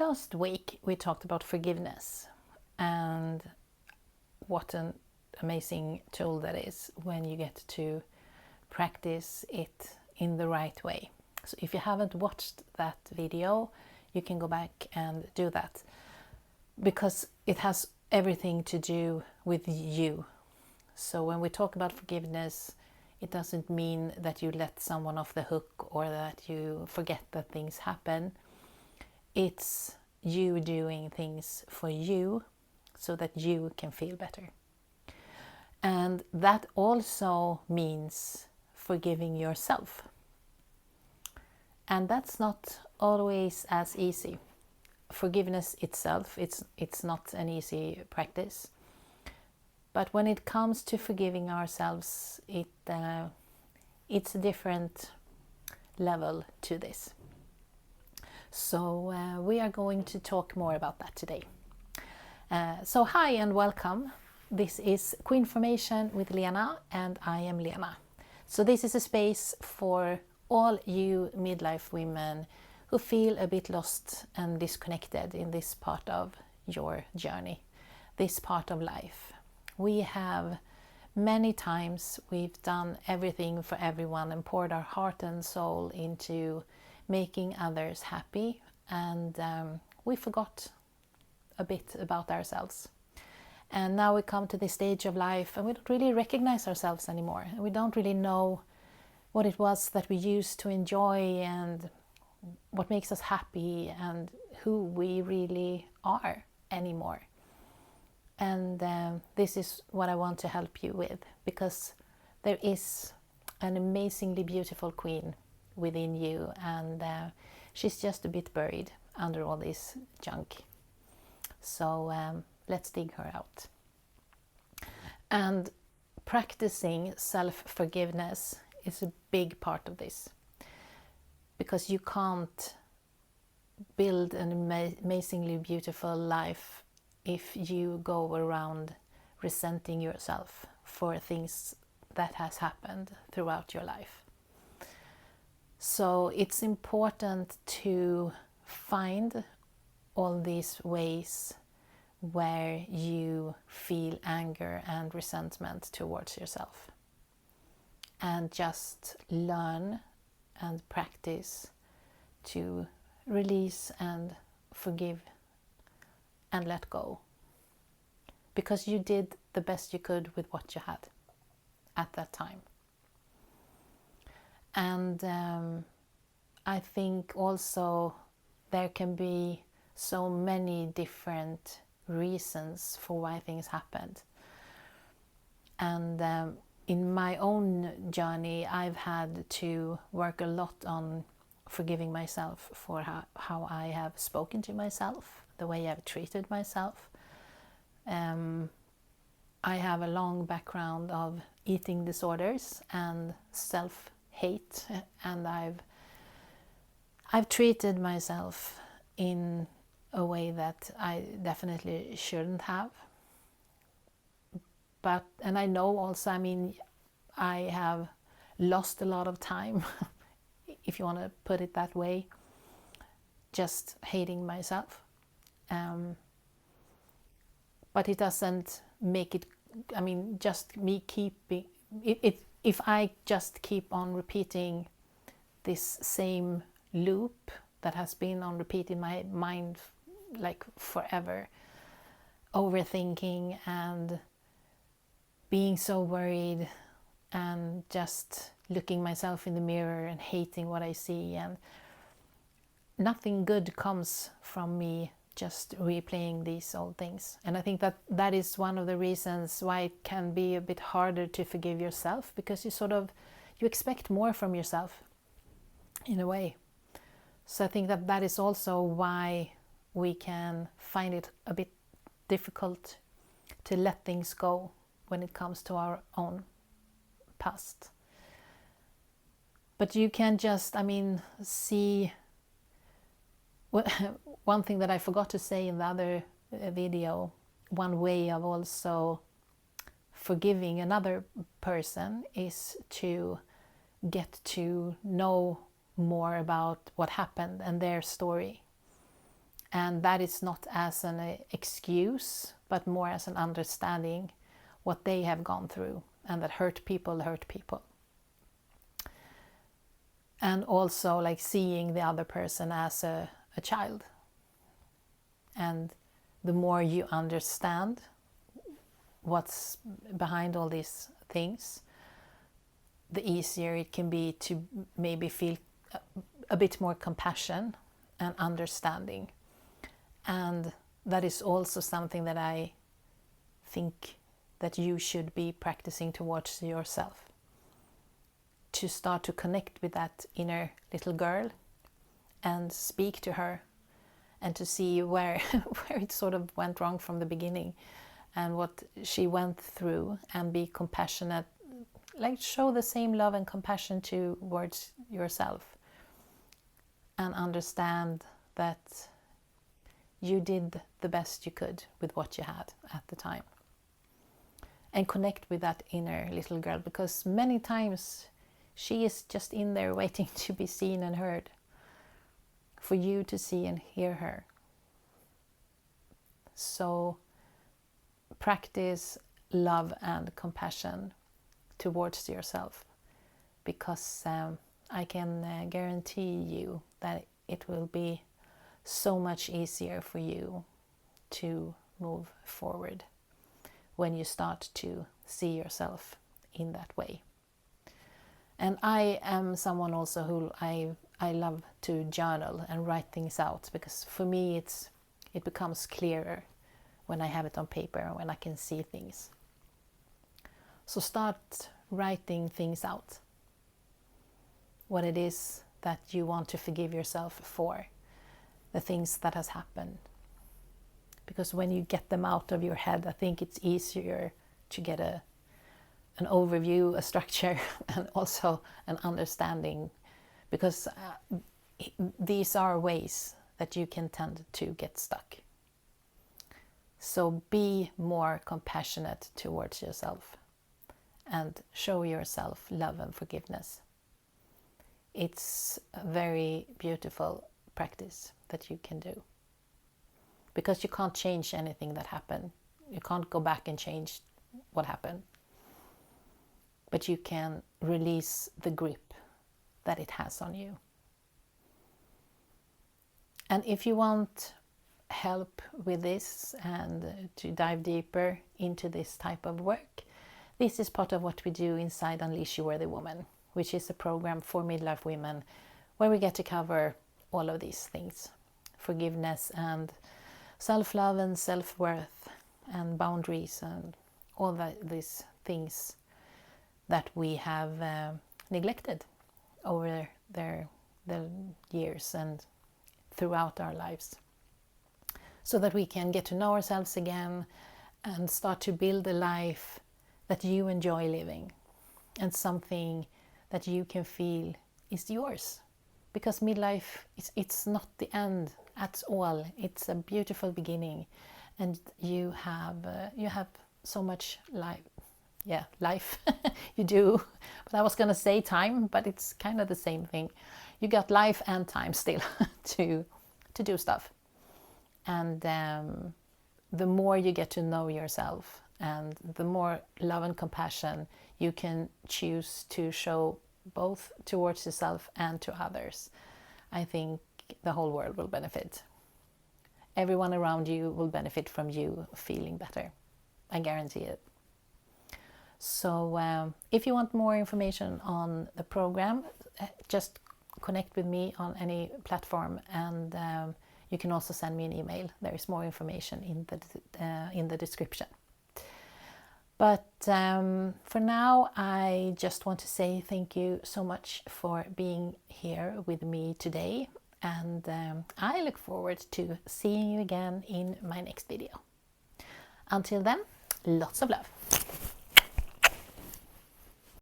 Last week we talked about forgiveness and what an amazing tool that is when you get to practice it in the right way. So if you haven't watched that video, you can go back and do that, because it has everything to do with you. So when we talk about forgiveness, it doesn't mean that you let someone off the hook or that you forget that things happen. It's you doing things for you so that you can feel better. And that also means forgiving yourself. And that's not always as easy. Forgiveness itself, it's not an easy practice. But when it comes to forgiving ourselves, it's a different level to this. So we are going to talk more about that today. So hi and welcome. This is Queenformation with Lena, and I am Lena. So this is a space for all you midlife women who feel a bit lost and disconnected in this part of your journey, this part of life. We have many times we've done everything for everyone and poured our heart and soul into making others happy, and we forgot a bit about ourselves. And now we come to this stage of life and we don't really recognize ourselves anymore. We don't really know what it was that we used to enjoy and what makes us happy and who we really are anymore. And this is what I want to help you with, because there is an amazingly beautiful queen within you, and she's just a bit buried under all this junk. So let's dig her out. And practicing self-forgiveness is a big part of this, because you can't build an amazingly beautiful life if you go around resenting yourself for things that has happened throughout your life. So it's important to find all these ways where you feel anger and resentment towards yourself, and just learn and practice to release and forgive and let go, because you did the best you could with what you had at that time. And I think also there can be so many different reasons for why things happened. And in my own journey, I've had to work a lot on forgiving myself for how I have spoken to myself, the way I've treated myself. I have a long background of eating disorders and self-hate, and I've treated myself in a way that I definitely shouldn't have. And I know also, I have lost a lot of time, if you want to put it that way, just hating myself. But it doesn't make it, just me keeping it. If I just keep on repeating this same loop that has been on repeat in my mind like forever, overthinking and being so worried and just looking myself in the mirror and hating what I see, and nothing good comes from me just replaying these old things. And I think that is one of the reasons why it can be a bit harder to forgive yourself, because you expect more from yourself in a way. So I think that is also why we can find it a bit difficult to let things go when it comes to our own past. But you can just, see. One thing that I forgot to say in the other video, one way of also forgiving another person is to get to know more about what happened and their story. And that is not as an excuse, but more as an understanding what they have gone through, and that hurt people hurt people. And also like seeing the other person as a child. And the more you understand what's behind all these things, the easier it can be to maybe feel a bit more compassion and understanding. And that is also something that I think that you should be practicing towards yourself. To start to connect with that inner little girl and speak to her, and to see where it sort of went wrong from the beginning and what she went through, and be compassionate, like show the same love and compassion towards yourself, and understand that you did the best you could with what you had at the time. And connect with that inner little girl, because many times she is just in there waiting to be seen and heard, for you to see and hear her. So practice love and compassion towards yourself, because I can guarantee you that it will be so much easier for you to move forward when you start to see yourself in that way. And I am someone also who I love to journal and write things out, because for me it becomes clearer when I have it on paper, when I can see things. So start writing things out. What it is that you want to forgive yourself for, the things that has happened. Because when you get them out of your head, I think it's easier to get an overview, a structure, and also an understanding. Because these are ways that you can tend to get stuck. So be more compassionate towards yourself and show yourself love and forgiveness. It's a very beautiful practice that you can do. Because you can't change anything that happened. You can't go back and change what happened. But you can release the grip that it has on you. And if you want help with this and to dive deeper into this type of work, this is part of what we do inside Unleash Your Worthy Woman, which is a program for midlife women where we get to cover all of these things. Forgiveness and self-love and self-worth and boundaries and all these things that we have neglected over the years and throughout our lives, so that we can get to know ourselves again and start to build a life that you enjoy living, and something that you can feel is yours. Because midlife, it's not the end at all. It's a beautiful beginning, and you have so much life. Yeah, life you do. But I was gonna say time, but it's kind of the same thing. You got life and time still to do stuff. And the more you get to know yourself, and the more love and compassion you can choose to show both towards yourself and to others, I think the whole world will benefit. Everyone around you will benefit from you feeling better. I guarantee it. So if you want more information on the program, just connect with me on any platform, and you can also send me an email. There is more information in the description. But for now, I just want to say thank you so much for being here with me today. And I look forward to seeing you again in my next video. Until then, lots of love.